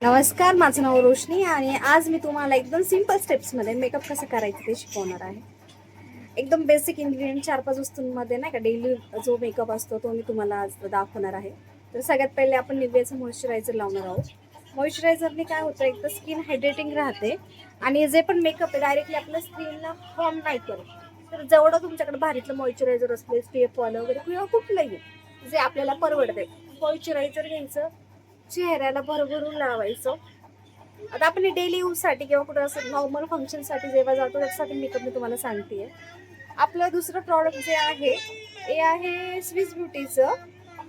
नमस्कार, माझं नाव रोशनी आणि आज मी तुम्हाला एकदम सिंपल स्टेप्समध्ये मेकअप कसं करायचं ते शिकवणार आहे. एकदम बेसिक इन्ग्रेडियंट 4-5 वस्तूंमध्ये नाही का डेली जो मेकअप असतो तो मी तुम्हाला आज दाखवणार आहे. तर सगळ्यात पहिले आपण निव्याचं मॉइश्चरायझर लावणार आहोत. मॉइश्चरायझरने काय होतं, एक तर स्किन हायड्रेटिंग राहते आणि जे पण मेकअप आहे डायरेक्टली आपल्या स्किनला फॉर्म नाही करत. तर जेवढं तुमच्याकडे भारीतलं मॉइश्चरायझर असले स्टेपवालं वगैरे किंवा कुठलंही जे आपल्याला परवडते मॉइश्चरायझर घ्यायचं, चेहऱ्याला भरभरून लावायचं. आता आपण डेली यूजसाठी किंवा कुठं असं नॉर्मल फंक्शनसाठी जेव्हा जातो त्याच्यासाठी मेकअप मी तुम्हाला सांगते. आपलं दुसरं प्रॉडक्ट जे आहे ते आहे स्विस ब्युटीचं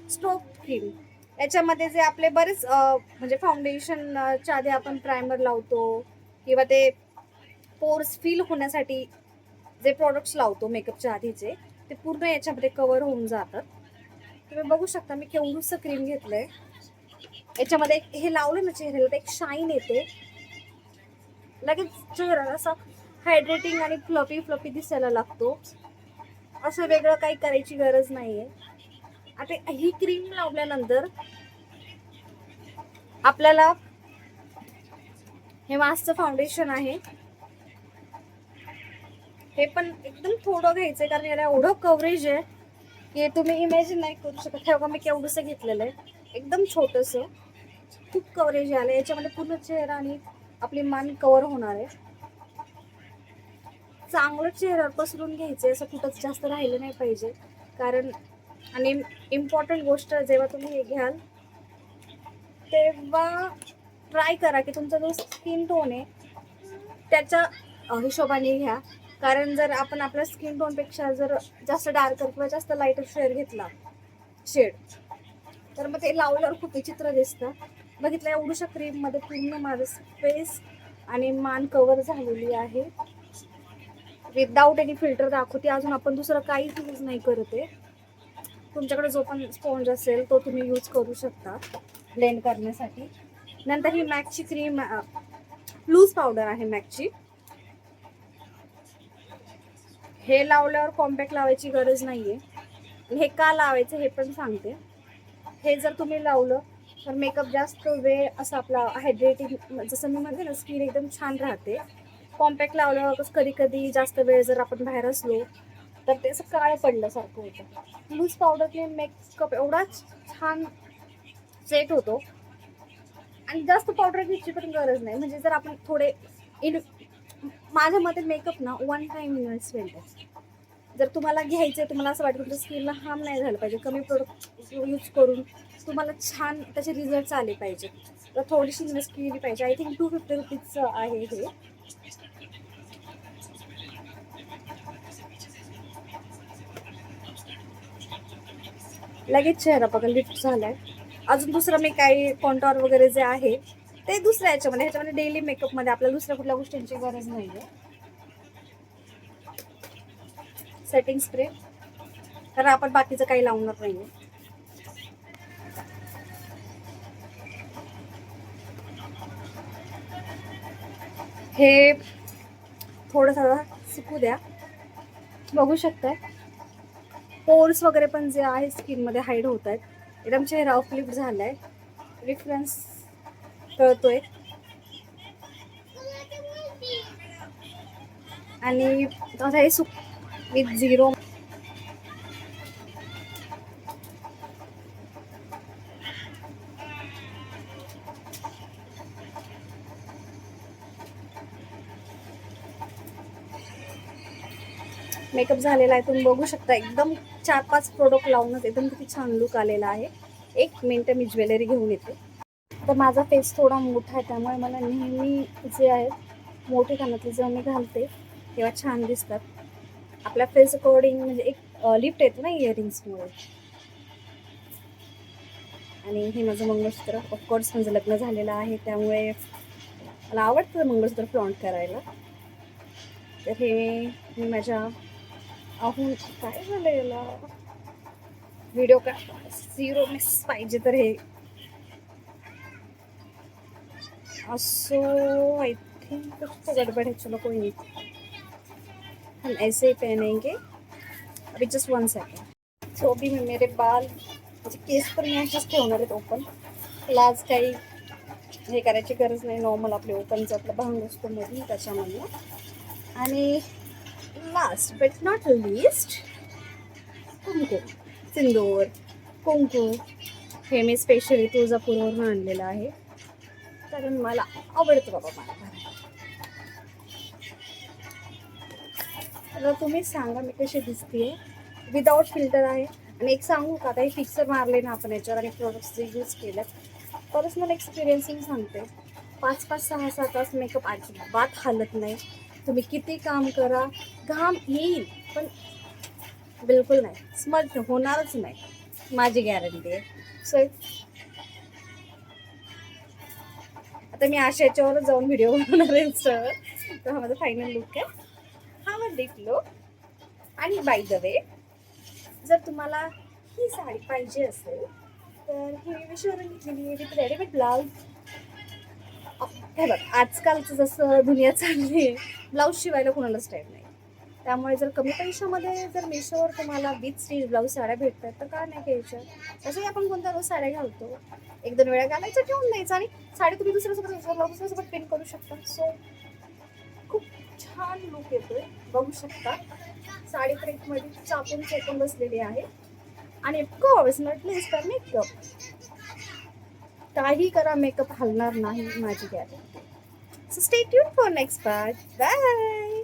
स्ट्रोक क्रीम. याच्यामध्ये जे आपले बरेच म्हणजे फाउंडेशनच्या आधी आपण प्रायमर लावतो किंवा ते पोर्स फिल होण्यासाठी जे प्रॉडक्ट्स लावतो मेकअपच्या आधीचे ते पूर्ण याच्यामध्ये कव्हर होऊन जातात. तुम्ही बघू शकता मी केवढूसं क्रीम घेतलंय. याच्यामध्ये हे लावलं ना चेहऱ्याला तर एक शाईन येते, लगेच चेहरा असा हायड्रेटिंग आणि फ्लफी दिसायला लागतो. असं वेगळं काही करायची गरज नाहीये. आता ही क्रीम लावल्यानंतर आपल्याला हे मास्कचं फाउंडेशन आहे, हे पण एकदम थोडं घ्यायचंय कारण याला एवढं कव्हरेज आहे की तुम्ही इमॅजिन नाही करू शकत. हे मी केवढंसं घेतलेलं आहे, एकदम छोटंसं, खूप कव्हरेज आलं. याच्यामध्ये पूर्ण चेहरा आणि आपली मान कव्हर होणार आहे. चांगलं चेहऱ्यावर पसरून घ्यायचं, असं कुठंच जास्त राहिलं नाही पाहिजे. कारण आणि इम्पॉर्टंट गोष्ट, जेव्हा तुम्ही हे घ्याल तेव्हा ट्राय करा की तुमचा जो स्किन टोन आहे त्याच्या हिशोबाने घ्या. कारण जर आपण आपल्या स्किन टोनपेक्षा जर जास्त डार्कर किंवा जास्त लाईटर शेड तर मग ते लावल्यावर खूप विचित्र दिसतं. बघितलं, एवढ्याशा क्रीममध्ये पूर्ण माझं फेस आणि मान कव्हर झालेली आहे. विदाऊट एनी फिल्टर दाखवते. अजून आपण दुसरं काहीच यूज नाही करत आहे. तुमच्याकडे जो पण स्पॉन्ज असेल तो तुम्ही यूज करू शकता ब्लेंड करण्यासाठी. नंतर ही मॅकची क्रीम लूज पावडर आहे मॅकची. हे लावल्यावर कॉम्पॅक्ट लावायची गरज नाहीये. हे का लावायचं हे पण सांगते. हे जर तुम्ही लावलं तर मेकअप जास्त वेळ असं आपला हायड्रेटिंग, जसं मी म्हणते ना, स्किन एकदम छान राहते. कॉम्पॅक्ट लावल्यावर कधी कधी जास्त वेळ जर आपण बाहेर असलो तर ते असं काळं पडल्यासारखं होतं. लूज पावडरने मेकअप एवढा छान सेट होतो आणि जास्त पावडर घ्यायची पण गरज नाही. म्हणजे जर आपण थोडे माझ्या मते मेकअप ना 1 टाइम इन्व्हेस्टमेंट आहे. जर तुम्हाला घ्यायचं, तुम्हाला असं वाटतं तुमच्या स्किनला हार्म नाही झालं पाहिजे, कमी प्रोडक्ट यूज करून तुम्हाला छान त्याचे रिझल्ट्स आले पाहिजे, तर थोडीशी इन्व्हेस्ट केली पाहिजे. आय थिंक 250 रुपीजचं आहे हे. लगेच चेहरा बघा लिफ्ट झालाय. अजून दुसरं मी काही कॉन्टॉर वगैरे जे आहे ते दुसऱ्या ह्याच्यामध्ये डेली मेकअपमध्ये आपल्याला दुसऱ्या कुठल्या गोष्टींची गरज नाही आहे. सेटिंग स्प्रे, कारण आपण बाकीचं काही लावणार नाहीये. हे थोडंसं सुकू द्या. बघू शकताय पोर्स वगैरे पण जे आहे स्किनमध्ये हाईड होत आहेत. एकदम चेहरा अपलिफ्ट झालाय, डिफरन्स कळतोय. आणि आता हे सुक विथ झिरो मेकअप झालेला आहे. तुम्ही बघू शकता एकदम 4-5 प्रोडक्ट लावूनच एकदम किती छान लुक आलेला आहे. 1 मिनिट मी ज्वेलरी घेऊन येते. तर माझा फेस थोडा मोठा आहे त्यामुळे मला नेहमी जे आहे मोठे कानातले जेव्हा मी घालते तेव्हा छान दिसतात. आपल्या फेस अकॉर्डिंग म्हणजे एक लिफ्ट येते ना इयरिंग्समुळे. आणि हे माझं मंगळसूत्र, ऑफकोर्स माझं लग्न झालेलं आहे त्यामुळे मला आवडतं मंगळसूत्र फ्लॉन्ट करायला. तर हे मी माझ्या काय झालं याला व्हिडिओ का झिरो मिस पाहिजे तर हे असो. आई थिंक कुछ गड़बड़ है, चलो कोई नहीं, हम ऐसे ही पहनेंगे अभी. Just 1 second. तो अभी मेरे बाल म्हणजे केस पण मी असेच ठेवणार आहेत ओपन. लाज काही हे करायची गरज नाही. नॉर्मल आपले ओपनचं आपलं भांग असतो मधून त्याच्यामधलं. आणि लास्ट बट नॉट लिस्ट, कुंकू, सिंदूर, कुंकू. हे मी स्पेशली तुळजापूरवरून आणलेलं आहे, कारण मला आवडतं बाबा मला करायला. तर तुम्ही सांगा मी कशी दिसते. विदाऊट फिल्टर आहे. आणि एक सांगू का, आता हे फिक्सर मारले ना आपण याच्यावर आणि प्रोडक्ट्स जे यूज केलेत, पर्सनल एक्सपिरियन्सिंग सांगते. 5-5, 6-6 तास मेकअप अजिबात हालत नाही. तुम्ही किती काम करा, घाम येईल पण बिलकुल नाही, स्मज होणारच नाही, माझी गॅरंटी आहे. सो आता मी आशाच्यावरच जाऊन व्हिडिओ बनवणार आहे इंस्टावर. तर हा माझा फायनल लुक आहे, हा माझा लिप लुक. आणि बाय द वे, जर तुम्हाला ही साडी पाहिजे असेल तर ही मी मिशोवरून घेतलेली आहे विथ रेडीमेड ब्लाऊज. हे बघ, आजकालचं जसं दुनिया चालली आहे, ब्लाऊज शिवायला कोणालाच टाईम नाही. त्यामुळे जर कमी पैशामध्ये जर मिशोवर तुम्हाला विथ स्टिच ब्लाऊज साड्या भेटतात तर का नाही घ्यायच्या. तसंही आपण कोणत्या रोज साड्या घालतो, 1-2 वेळा घालायचं, ठेवून द्यायचं आणि साडी तुम्ही दुसऱ्यासोबत पिन करू शकता. सो खूप छान लुक येतोय, बघू शकता. साडी प्रिंटमध्ये चापून चेपून बसलेली आहे. आणि of course not list for makeup, काही करा मेकअप हलणार नाही, माझी guarantee. So stay tune for next part. Bye.